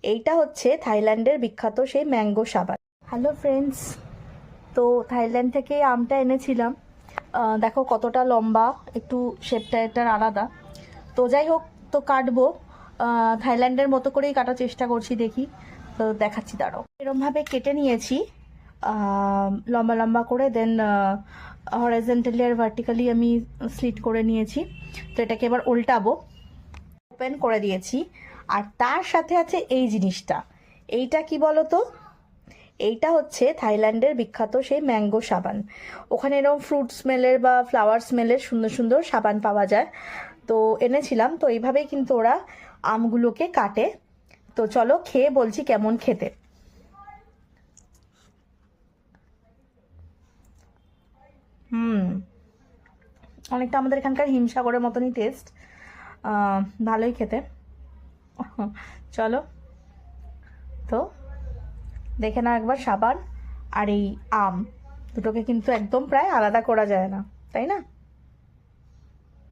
এইটা হচ্ছে থাইল্যান্ডের বিখ্যাত সেই ম্যাঙ্গো সাবান। হ্যালো ফ্রেন্ডস, তো থাইল্যান্ড থেকে আমটা এনেছিলাম। দেখো কতটা লম্বা, একটু শেপটা এটার আলাদা। তো যাই হোক, তো কাটবো থাইল্যান্ডের মতো করেই কাটার চেষ্টা করছি, দেখি। তো দেখাচ্ছি, দাঁড়াও। এরমভাবে কেটে নিয়েছি লম্বা লম্বা করে, দেন হরাইজন্টালি আর ভার্টিক্যালি আমি স্লিট করে নিয়েছি। তো এটাকে এবার উল্টাবো। ওপেন করে দিয়েছি। আর তার সাথে আছে এই জিনিসটা। এইটা কি বলো তো? এইটা হচ্ছে থাইল্যান্ডের বিখ্যাত সেই ম্যাঙ্গো সাবান। ওখানে এরকম ফ্রুট স্মেলের বা ফ্লাওয়ার স্মেলের সুন্দর সুন্দর সাবান পাওয়া যায়। তো এনেছিলাম। তো এইভাবেই কিন্তু ওরা আমগুলোকে কাটে। তো চলো খেয়ে বলছি কেমন খেতে। অনেকটা আমাদের এখানকার হিমসাগরের মতনই টেস্ট। ভালোই খেতে। চলো, তো দেখে নাও একবার সাবান আর এই আম দুটোকে কিন্তু একদম প্রায় আলাদা করা যায় না, তাই না?